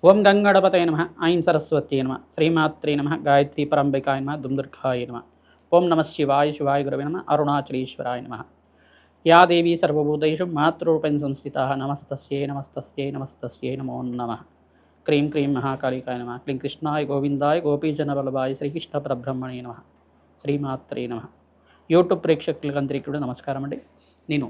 ఓం గంగణపతయ నమ ఐం సరస్వత్యై నమ శ్రీమాత్రే నమ గాయత్రీ పరంబికాయ నమ దుందుర్గాయ నమ ఓం నమ శివాయ శివాయ గురవే నమ అరుణాచలేశ్వరాయ నమ యా దేవీ సర్వభూతేషు మాతృరూపేణ సంస్థితా నమస్తస్యై నమస్తస్యై నమస్తస్యై నమో నమః క్రీం క్రీం మహాకాళికాయ నమ క్లీం కృష్ణాయ గోవిందాయ గోపీజనవల్లభాయ శ్రీకృష్ణ పరబ్రహ్మణే నమ శ్రీమాత్రే నమ. యూట్యూబ్ ప్రేక్షకులందరికీ కూడా నమస్కారం అండి. నేను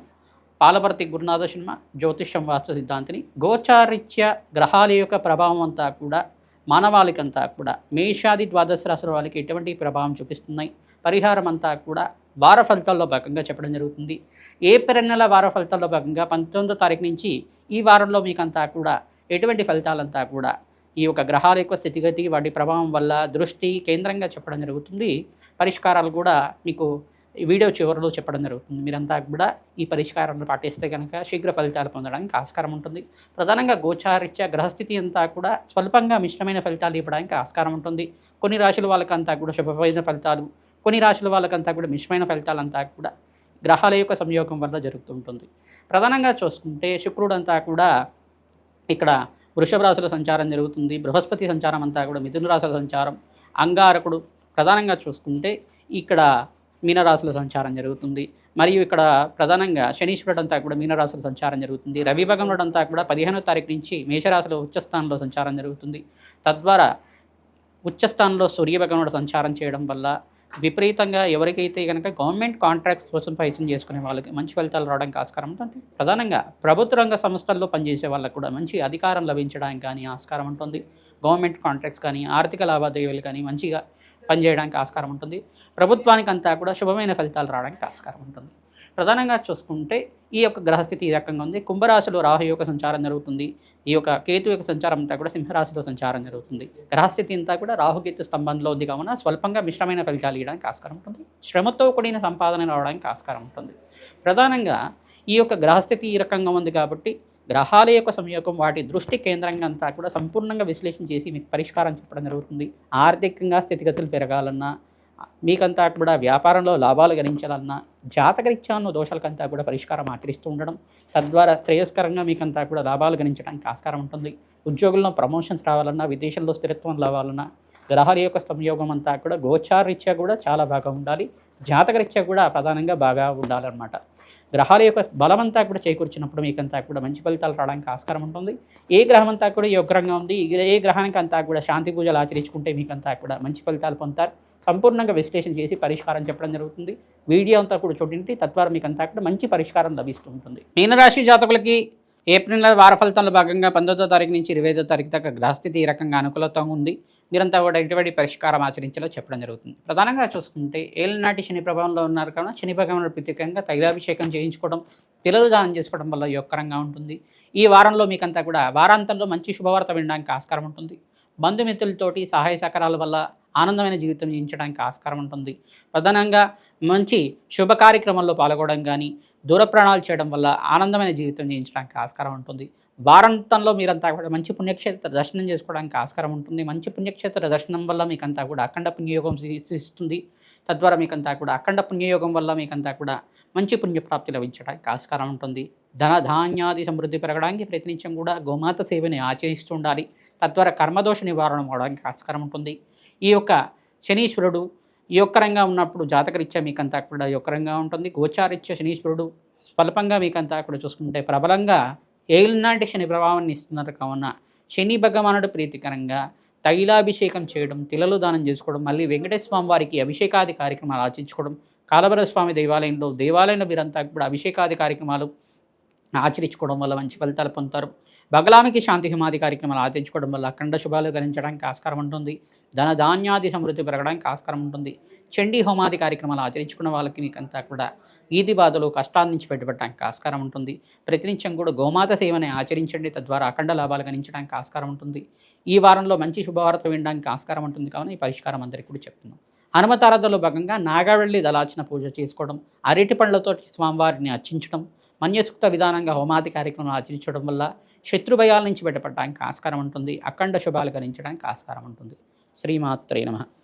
పాలపర్తి గురునాథ శర్మ జ్యోతిష్యం వాస్తు సిద్ధాంతిని. గోచారిత్య గ్రహాల యొక్క ప్రభావం అంతా కూడా మానవాళికంతా కూడా మేషాది ద్వాదశ రాశుల వాళ్ళకి ఎటువంటి ప్రభావం చూపిస్తున్నాయి, పరిహారం అంతా కూడా వార ఫలితాల్లో భాగంగా చెప్పడం జరుగుతుంది. ఏప్రిల్ నెల వార ఫలితాల్లో భాగంగా 19వ తారీఖు నుంచి ఈ వారంలో మీకంతా కూడా ఎటువంటి ఫలితాలంతా కూడా ఈ యొక్క గ్రహాల యొక్క స్థితిగతి, వాటి ప్రభావం వల్ల దృష్టి కేంద్రంగా చెప్పడం జరుగుతుంది. పరిష్కారాలు కూడా మీకు ఈ వీడియో చివరిలో చెప్పడం జరుగుతుంది. మీరంతా కూడా ఈ పరిష్కారాలను పాటిస్తే కనుక శీఘ్ర ఫలితాలు పొందడానికి ఆస్కారం ఉంటుంది. ప్రధానంగా గోచారిత్య గ్రహస్థితి అంతా కూడా స్వల్పంగా మిశ్రమైన ఫలితాలు ఇవ్వడానికి ఆస్కారం ఉంటుంది. కొన్ని రాశుల వాళ్ళకంతా కూడా శుభమైన ఫలితాలు, కొన్ని రాశుల వాళ్ళకంతా కూడా మిశ్రమైన ఫలితాలంతా కూడా గ్రహాల యొక్క సంయోగం వల్ల జరుగుతుంటుంది. ప్రధానంగా చూసుకుంటే శుక్రుడు అంతా కూడా ఇక్కడ వృషభ రాశుల సంచారం జరుగుతుంది. బృహస్పతి సంచారం అంతా కూడా మిథున రాశుల సంచారం. అంగారకుడు ప్రధానంగా చూసుకుంటే ఇక్కడ మీనరాశుల సంచారం జరుగుతుంది. మరియు ఇక్కడ ప్రధానంగా శనీశ్వరుడు అంతా కూడా మీనరాశుల సంచారం జరుగుతుంది. రవి భగవానుడు అంతా కూడా 15వ తారీఖు నుంచి మేషరాశిలో ఉచ్చస్థానంలో సంచారం జరుగుతుంది. తద్వారా ఉచ్చస్థానంలో సూర్యభగవానుడు సంచారం చేయడం వల్ల విపరీతంగా ఎవరికైతే కనుక గవర్నమెంట్ కాంట్రాక్ట్స్ కోసం ప్రయత్నం చేసుకునే వాళ్ళకి మంచి ఫలితాలు రావడానికి ఆస్కారం ఉంటుంది. ప్రధానంగా ప్రభుత్వ రంగ సంస్థల్లో పనిచేసే వాళ్ళకు కూడా మంచి అధికారం లభించడానికి కానీ ఆస్కారం ఉంటుంది. గవర్నమెంట్ కాంట్రాక్ట్స్ కానీ ఆర్థిక లావాదేవీలు కానీ మంచిగా పనిచేయడానికి ఆస్కారం ఉంటుంది. ప్రభుత్వానికి అంతా కూడా శుభమైన ఫలితాలు రావడానికి ఆస్కారం ఉంటుంది. ప్రధానంగా చూసుకుంటే ఈ యొక్క గ్రహస్థితి ఈ రకంగా ఉంది. కుంభరాశిలో రాహు యొక్క సంచారం జరుగుతుంది. ఈ యొక్క కేతు యొక్క సంచారం అంతా కూడా సింహరాశిలో సంచారం జరుగుతుంది. గ్రహస్థితి అంతా కూడా రాహుకేతు స్తంభంలో ఉంది కావున స్వల్పంగా మిశ్రమైన ఫలితాలు ఇవ్వడానికి ఆస్కారం ఉంటుంది. శ్రమతో కూడిన సంపాదన రావడానికి ఆస్కారం ఉంటుంది. ప్రధానంగా ఈ యొక్క గ్రహస్థితి ఈ రకంగా ఉంది కాబట్టి గ్రహాల యొక్క సంయోగం, వాటి దృష్టి కేంద్రంగా అంతా కూడా సంపూర్ణంగా విశ్లేషణ చేసి మీకు పరిష్కారం చెప్పడం జరుగుతుంది. ఆర్థికంగా స్థితిగతులు పెరగాలన్నా, మీకంతా కూడా వ్యాపారంలో లాభాలు గణించాలన్నా, జాతకరీత్యా ఉన్న దోషాలకంతా కూడా పరిష్కారం ఆచరిస్తూ ఉండడం, తద్వారా శ్రేయస్కరంగా మీకంతా కూడా లాభాలు గణించడానికి ఆస్కారం ఉంటుంది. ఉద్యోగుల్లో ప్రమోషన్స్ రావాలన్నా, విదేశంలో స్థిరత్వం రావాలన్నా గ్రహాల యొక్క సంయోగం అంతా కూడా గోచారరీత్యా కూడా చాలా బాగా ఉండాలి. జాతకరీత్యా కూడా ప్రధానంగా బాగా ఉండాలన్నమాట. గ్రహాల యొక్క బలమంతా కూడా చేకూర్చినప్పుడు మీకంతా కూడా మంచి ఫలితాలు రావడానికి ఆస్కారం ఉంటుంది. ఏ గ్రహం అంతా కూడా యోగ్రంగా ఉంది, ఏ గ్రహానికి అంతా కూడా శాంతి పూజలు ఆచరించుకుంటే మీకంతా కూడా మంచి ఫలితాలు పొందుతారు. సంపూర్ణంగా విశ్లేషణ చేసి పరిష్కారం చెప్పడం జరుగుతుంది. వీడియో అంతా కూడా చూడండి, తద్వారా మీకంతా కూడా మంచి పరిష్కారం లభిస్తూ ఉంటుంది. మీనరాశి జాతకులకి ఏప్రిల్ నెల వార ఫలితాల్లో భాగంగా 19వ తారీఖు నుంచి 25వ తారీఖు దాకా గ్రహస్థితి ఈ రకంగా అనుకూలతంగా ఉంది. మీరంతా కూడా ఎటువంటి పరిష్కారం ఆచరించేలా చెప్పడం జరుగుతుంది. ప్రధానంగా చూసుకుంటే ఏళ్ళనాటి శని ప్రభావంలో ఉన్నారు కావున శని భగవానుడు ప్రత్యేకంగా తైలాభిషేకం చేయించుకోవడం, పిల్లలు దానం చేసుకోవడం వల్ల యోగకరంగా ఉంటుంది. ఈ వారంలో మీకంతా కూడా వారాంతంలో మంచి శుభవార్త వినడానికి ఆస్కారం ఉంటుంది. బంధుమిత్రులతోటి సహాయ సహకారాల వల్ల ఆనందమైన జీవితం జీవించడానికి ఆస్కారం ఉంటుంది. ప్రధానంగా మంచి శుభ కార్యక్రమాల్లో పాల్గొనడం కానీ, దూర ప్రయాణాలు చేయడం వల్ల ఆనందమైన జీవితం జీవించడానికి ఆస్కారం ఉంటుంది. వారాంతంలో మీరంతా కూడా మంచి పుణ్యక్షేత్ర దర్శనం చేసుకోవడానికి ఆస్కారం ఉంటుంది. మంచి పుణ్యక్షేత్ర దర్శనం వల్ల మీకంతా కూడా అఖండ పుణ్యయోగం సిద్ధిస్తుంది. తద్వారా మీకంతా కూడా అఖండ పుణ్యయోగం వల్ల మీకంతా కూడా మంచి పుణ్యప్రాప్తి లభించడానికి ఆస్కారం ఉంటుంది. ధన ధాన్యాది సమృద్ధి పెరగడానికి ప్రయత్నించడం కూడా గోమాత సేవని ఆచరిస్తూ ఉండాలి. తద్వారా కర్మదోష నివారణ అవడానికి ఆస్కారం ఉంటుంది. ఈ యొక్క శనీశ్వరుడు యోగకరంగా ఉన్నప్పుడు జాతకరీత్యా మీకంతా కూడా యోగకరంగా ఉంటుంది. గోచారీత్యా శనీశ్వరుడు స్వల్పంగా మీకంతా కూడా చూసుకుంటే ప్రబలంగా ఏళ్ళనాటి శని ప్రభావాన్ని ఇస్తున్నారు కావున శని భగవానుడు ప్రీతికరంగా తైలాభిషేకం చేయడం, తిలలు దానం చేసుకోవడం, మళ్ళీ వెంకటేశ్వర స్వామి వారికి అభిషేకాది కార్యక్రమాలు ఆచరించుకోవడం, కాలభైరవ స్వామి దేవాలయంలో మీరంతా కూడా అభిషేకాది కార్యక్రమాలు ఆచరించుకోవడం వల్ల మంచి ఫలితాలు పొందుతారు. బగలామికి శాంతి హిమాది కార్యక్రమాలు ఆచరించుకోవడం వల్ల అఖండ శుభాలు గణించడానికి ఆస్కారం ఉంటుంది. ధన ధాన్యాది సమృద్ధి పెరగడానికి ఆస్కారం ఉంటుంది. చండీ హోమాది కార్యక్రమాలు ఆచరించుకున్న వాళ్ళకి మీకంతా కూడా ఈది బాధలు కష్టాల నుంచి బయటపడడానికి ఆస్కారం ఉంటుంది. ప్రతినిత్యం కూడా గోమాత సేవని ఆచరించండి, తద్వారా అఖండ లాభాలు గణించడానికి ఆస్కారం ఉంటుంది. ఈ వారంలో మంచి శుభవార్త వినడానికి ఆస్కారం ఉంటుంది కావున ఈ పరిష్కారం అందరికీ కూడా చెప్తున్నాం. హనుమతారాధనలో భాగంగా నాగావెల్లి దళార్చన పూజ చేసుకోవడం, అరటి పండ్లతో స్వామివారిని అర్చించడం, మన్యసూక్త విధానంగా హోమాది కార్యక్రమం ఆచరించడం వల్ల శత్రుభయాల నుంచి బయటపడడానికి ఆస్కారం ఉంటుంది. అఖండ శుభాలు గణించడానికి ఆస్కారం ఉంటుంది. శ్రీమాత్రే నమః.